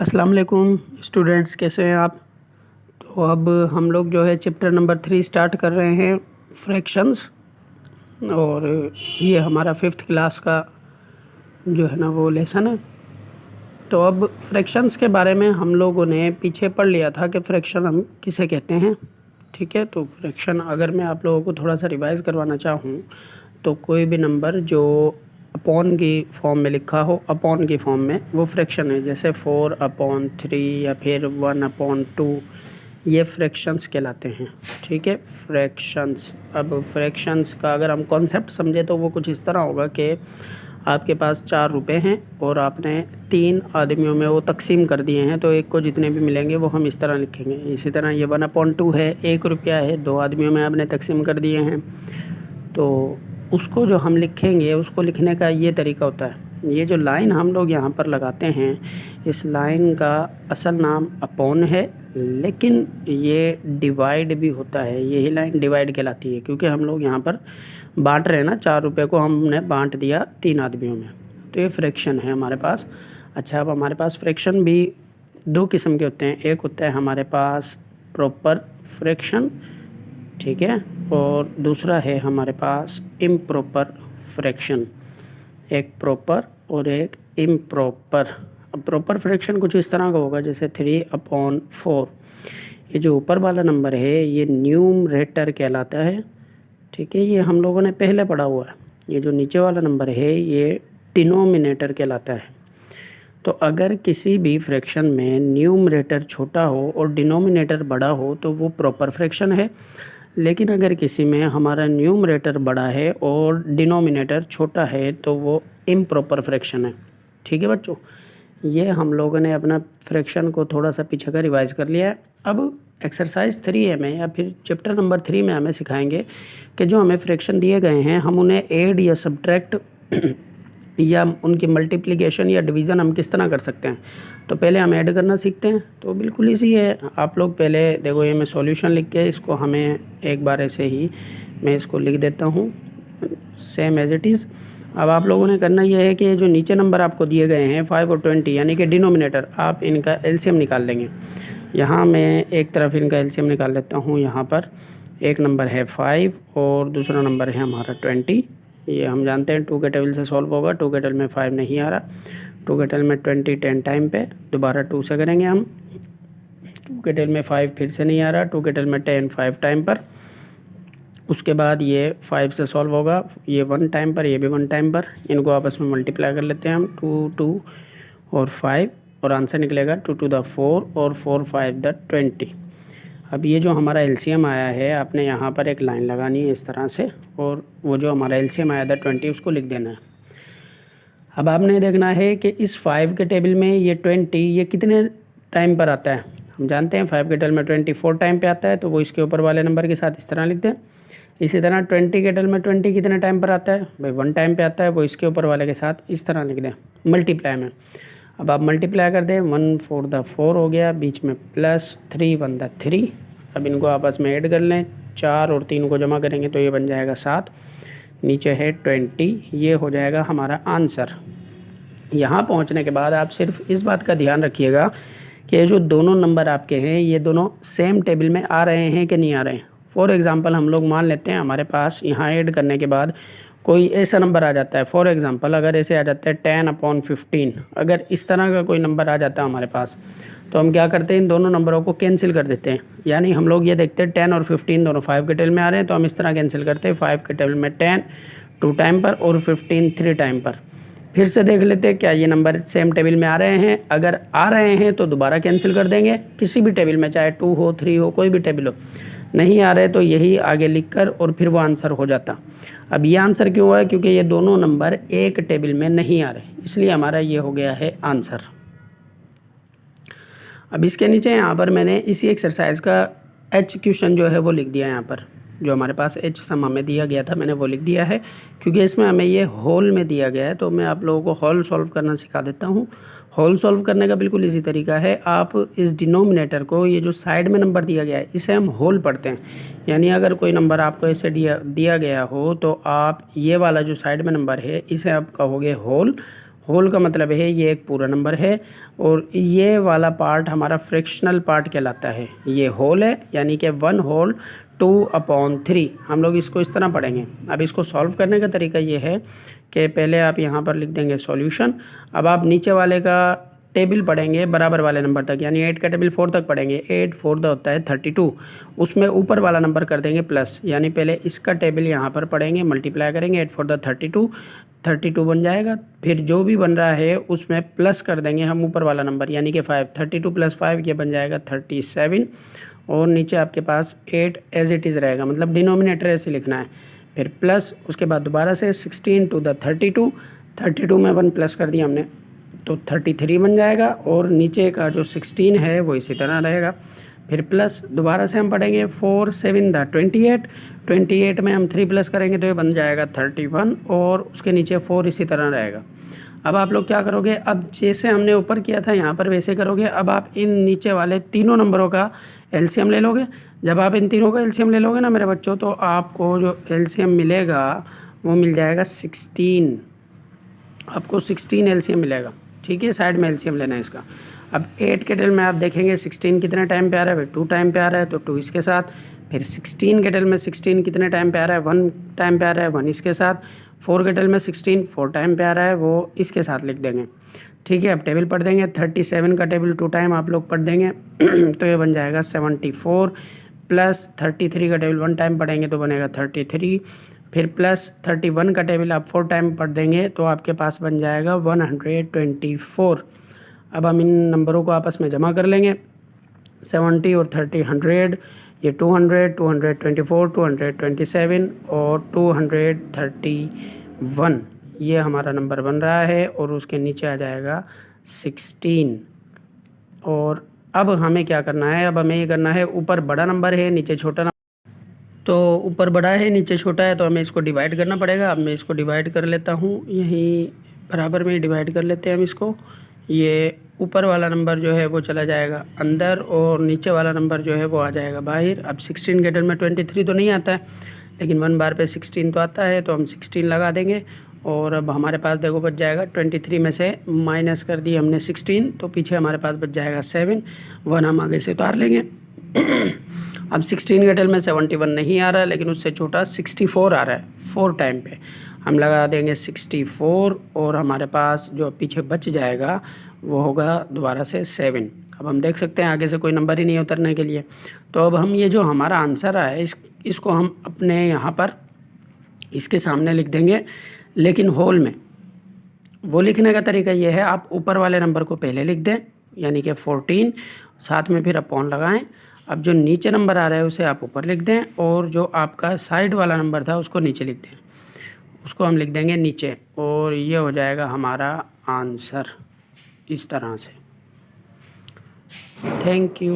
अस्सलाम वालेकुम स्टूडेंट्स, कैसे हैं आप। तो अब हम लोग जो है चैप्टर नंबर 3 स्टार्ट कर रहे हैं, फ्रैक्शंस। और ये हमारा 5th क्लास का जो है ना वो लेसन है। तो अब फ्रैक्शंस के बारे में हम लोगों ने पीछे पढ़ लिया था कि फ्रैक्शन हम किसे कहते हैं। ठीक है, तो फ्रैक्शन अगर मैं आप लोगों को थोड़ा सा रिवाइज़ करवाना चाहूँ तो कोई भी नंबर जो अपॉन की फॉर्म में लिखा हो, अपॉन की फॉर्म में, वो फ्रैक्शन है। जैसे 4/3 या फिर 1/2, ये फ्रैक्शंस कहलाते हैं। ठीक है, फ्रैक्शंस। अब फ्रैक्शंस का अगर हम कॉन्सेप्ट समझे तो वो कुछ इस तरह होगा कि आपके पास 4 रुपये हैं और आपने 3 आदमियों में वो तकसीम कर दिए हैं, तो एक को जितने भी मिलेंगे वो हम इस तरह लिखेंगे। इसी तरह ये 1/2 है, 1 रुपया है, 2 आदमियों में आपने तकसीम कर दिए हैं, तो उसको जो हम लिखेंगे उसको लिखने का ये तरीका होता है। ये जो लाइन हम लोग यहाँ पर लगाते हैं, इस लाइन का असल नाम अपॉन है, लेकिन ये डिवाइड भी होता है। यही लाइन डिवाइड कहलाती है, क्योंकि हम लोग यहाँ पर बांट रहे हैं ना, 4 रुपये को हमने बांट दिया 3 आदमियों में, तो ये फ्रैक्शन है हमारे पास। अच्छा, अब हमारे पास फ्रैक्शन भी 2 किस्म के होते हैं। एक होता है हमारे पास प्रॉपर फ्रैक्शन, ठीक है, और दूसरा है हमारे पास इम्प्रॉपर फ्रैक्शन। एक प्रॉपर और एक इम्प्रॉपर। अब प्रॉपर फ्रैक्शन कुछ इस तरह का होगा, जैसे 3/4। ये जो ऊपर वाला नंबर है ये न्यूमरेटर कहलाता है। ठीक है, ये हम लोगों ने पहले पढ़ा हुआ है। ये जो नीचे वाला नंबर है ये डिनोमिनेटर कहलाता है। तो अगर किसी भी फ्रैक्शन में न्यूमरेटर छोटा हो और डिनोमिनेटर बड़ा हो तो वो प्रॉपर फ्रैक्शन है। लेकिन अगर किसी में हमारा न्यूमरेटर बड़ा है और डिनोमिनेटर छोटा है तो वो इम्प्रॉपर फ्रैक्शन है। ठीक है बच्चों, ये हम लोगों ने अपना फ्रैक्शन को थोड़ा सा पीछे का रिवाइज़ कर लिया है। अब एक्सरसाइज 3A में या फिर चैप्टर नंबर 3 में हमें सिखाएंगे कि जो हमें फ्रैक्शन दिए गए हैं हम उन्हें ऐड या सब्ट्रैक्ट या उनकी मल्टीप्लिकेशन या डिवीज़न हम किस तरह कर सकते हैं। तो पहले हम ऐड करना सीखते हैं। तो बिल्कुल इजी है। आप लोग पहले देखो, ये मैं सॉल्यूशन लिख के इसको हमें एक बार ऐसे ही मैं इसको लिख देता हूँ सेम एज इट इज़। अब आप लोगों ने करना यह है कि जो नीचे नंबर आपको दिए गए हैं 5 और 20 यानी कि डिनोमिनेटर, आप इनका एलसीएम निकाल लेंगे। यहाँ मैं एक तरफ इनका एलसीएम निकाल लेता हूँ। यहाँ पर एक नंबर है 5 और दूसरा नंबर है हमारा 20। ये हम जानते हैं 2 के टेबल से सॉल्व होगा। 2 के टेबल में 5 नहीं आ रहा, 2 के टेबल में 20 10 टाइम पे, दोबारा 2 से करेंगे हम। 2 के टेबल में 5 फिर से नहीं आ रहा, 2 के टेबल में 10 5 टाइम पर। उसके बाद ये 5 से सॉल्व होगा, ये 1 टाइम पर, ये भी 1 टाइम पर। इनको आपस में मल्टीप्लाई कर लेते हैं हम, 2 2 और 5, और आंसर निकलेगा 2 to the 4 और 4 5 the 20। अब ये जो हमारा एलसीएम आया है, आपने यहाँ पर एक लाइन लगानी है इस तरह से, और वो जो हमारा एलसीएम आया था 20 उसको लिख देना है। अब आपने देखना है कि इस 5 के टेबल में ये 20 ये कितने टाइम पर आता है। हम जानते हैं 5 के टेबल में 24 टाइम पे आता है, तो वो इसके ऊपर वाले नंबर के साथ इस तरह लिख दें। इसी तरह 20 के टेबल में 20 कितने टाइम पर आता है भाई, 1 टाइम पे आता है, वो इसके ऊपर वाले के साथ इस तरह लिख दें मल्टीप्लाई में। अब आप मल्टीप्लाई कर दें, 1 4 the 4 हो गया, बीच में प्लस 3 1 the 3। अब इनको आपस में ऐड कर लें, 4 और 3 को जमा करेंगे तो ये बन जाएगा 7, नीचे है 20, ये हो जाएगा हमारा आंसर। यहाँ पहुँचने के बाद आप सिर्फ इस बात का ध्यान रखिएगा कि ये जो दोनों नंबर आपके हैं ये दोनों सेम टेबल में आ रहे हैं कि नहीं आ रहे हैं। फॉर एग्ज़ाम्पल हम लोग मान लेते हैं हमारे पास यहाँ ऐड करने के बाद कोई ऐसा नंबर आ जाता है। फॉर एग्ज़ाम्पल अगर ऐसे आ जाता है 10/15, अगर इस तरह का कोई नंबर आ जाता है हमारे पास, तो हम क्या करते हैं, इन दोनों नंबरों को कैंसिल कर देते हैं। यानी हम लोग ये देखते हैं 10 और 15 दोनों 5 के टेबल में आ रहे हैं, तो हम इस तरह कैंसिल करते हैं। 5 के टेबल में 10 2 टाइम पर और 15 3 टाइम पर। फिर से देख लेते हैं क्या ये नंबर सेम टेबल में आ रहे हैं। अगर आ रहे हैं तो दोबारा कैंसिल कर देंगे किसी भी टेबल में, चाहे 2 हो 3 हो कोई भी टेबल हो। नहीं आ रहे तो यही आगे लिखकर और फिर वो आंसर हो जाता। अब ये आंसर क्यों हुआ है, क्योंकि ये दोनों नंबर एक टेबल में नहीं आ रहे, इसलिए हमारा ये हो गया है आंसर। अब इसके नीचे यहाँ पर मैंने इसी एक्सरसाइज का एच क्वेश्चन जो है वो लिख दिया है। यहाँ पर जो हमारे पास एच सम हमें दिया गया था मैंने वो लिख दिया है, क्योंकि इसमें हमें ये होल में दिया गया है। तो मैं आप लोगों को होल सॉल्व करना सिखा देता हूँ। होल सॉल्व करने का बिल्कुल इसी तरीका है। आप इस डिनोमिनेटर को, ये जो साइड में नंबर दिया गया है, इसे हम होल पढ़ते हैं। यानी अगर कोई नंबर आपको ऐसे दिया गया हो तो आप ये वाला जो साइड में नंबर है इसे आप कहोगे होल। होल का मतलब है ये एक पूरा नंबर है और ये वाला पार्ट हमारा फ्रैक्शनल पार्ट कहलाता है। ये होल है यानी कि 1 होल 2/3। हम लोग इसको इस तरह पढ़ेंगे। अब इसको सॉल्व करने का तरीका ये है कि पहले आप यहाँ पर लिख देंगे सॉल्यूशन। अब आप नीचे वाले का टेबल पढ़ेंगे बराबर वाले नंबर तक, यानी 8 का टेबल 4 तक पढ़ेंगे। 8 4 होता है 32, उसमें ऊपर वाला नंबर कर देंगे प्लस, यानी पहले इसका टेबल यहाँ पर पढ़ेंगे, मल्टीप्लाई करेंगे। 8 4 32 बन जाएगा। फिर जो भी बन रहा है उसमें प्लस कर देंगे हम ऊपर वाला नंबर, यानी कि 5। 32 + 5 ये बन जाएगा 37। और नीचे आपके पास 8 एज इट इज़ रहेगा, मतलब डिनोमिनेटर ऐसे लिखना है। फिर प्लस उसके बाद दोबारा से 16 to the 32 में 1 प्लस कर दिया हमने तो 33 बन जाएगा। और नीचे का जो 16 है वो इसी तरह रहेगा। फिर प्लस दोबारा से हम पढ़ेंगे 4 7 the 28 में हम 3 प्लस करेंगे तो ये बन जाएगा 31 और उसके नीचे 4 इसी तरह रहेगा। अब आप लोग क्या करोगे, अब जैसे हमने ऊपर किया था यहाँ पर वैसे करोगे। अब आप इन नीचे वाले तीनों नंबरों का एलसीएम ले लोगे। जब आप इन तीनों का एलसीएम ले लोगे ना मेरे बच्चों, तो आपको जो एलसीएम मिलेगा वो मिल जाएगा 16। आपको 16 एलसीएम मिलेगा। ठीक है, साइड में एलसीएम लेना है इसका। अब 8 के टेल में आप देखेंगे 16 कितने टाइम पे आ रहा है, 2 टाइम पे आ रहा है तो 2 इसके साथ। फिर 16 के टेल में 16 कितने टाइम पे आ रहा है, 1 टाइम पे आ रहा है, 1 इसके साथ। 4 के टेल में 16 4 टाइम पे आ रहा है, वो इसके साथ लिख देंगे। ठीक है, अब टेबल पढ़ देंगे। 37 का टेबल 2 टाइम आप लोग पढ़ देंगे तो ये बन जाएगा 74। प्लस 33 का टेबल 1 टाइम पढ़ेंगे तो बनेगा 33। फिर प्लस 31 का टेबल आप 4 टाइम पढ़ देंगे तो आपके पास बन जाएगा 124। अब हम इन नंबरों को आपस में जमा कर लेंगे। 70 और 30 100, ये 200 224 227 और 231, ये हमारा नंबर बन रहा है। और उसके नीचे आ जाएगा 16। और अब हमें क्या करना है, अब हमें ये करना है, ऊपर बड़ा नंबर है नीचे छोटा नंबर, तो ऊपर बड़ा है नीचे छोटा है तो हमें इसको डिवाइड करना पड़ेगा। अब मैं इसको डिवाइड कर लेता हूँ, यहीं बराबर में डिवाइड कर लेते हैं हम इसको। ये ऊपर वाला नंबर जो है वो चला जाएगा अंदर और नीचे वाला नंबर जो है वो आ जाएगा बाहर। अब 16 के टेल में 23 तो नहीं आता है, लेकिन 1 बार पे 16 तो आता है, तो हम 16 लगा देंगे। और अब हमारे पास देखो बच जाएगा 23 में से माइनस कर दी हमने 16, तो पीछे हमारे पास बच जाएगा 7। 1 हम आगे से उतार लेंगे। अब 16 के टेल में 71 नहीं आ रहा है, लेकिन उससे छोटा 64 आ रहा है। 4 टाइम पे हम लगा देंगे 64 और हमारे पास जो पीछे बच जाएगा वो होगा दोबारा से 7। अब हम देख सकते हैं आगे से कोई नंबर ही नहीं उतरने के लिए। तो अब हम ये जो हमारा आंसर है इसको हम अपने यहाँ पर इसके सामने लिख देंगे, लेकिन होल में। वो लिखने का तरीका ये है, आप ऊपर वाले नंबर को पहले लिख दें, यानी कि 14, साथ में फिर अपॉन लगाएं। अब जो नीचे नंबर आ रहा है उसे आप ऊपर लिख दें और जो आपका साइड वाला नंबर था उसको नीचे लिख दें, उसको हम लिख देंगे नीचे। और ये हो जाएगा हमारा आंसर इस तरह से। Thank you.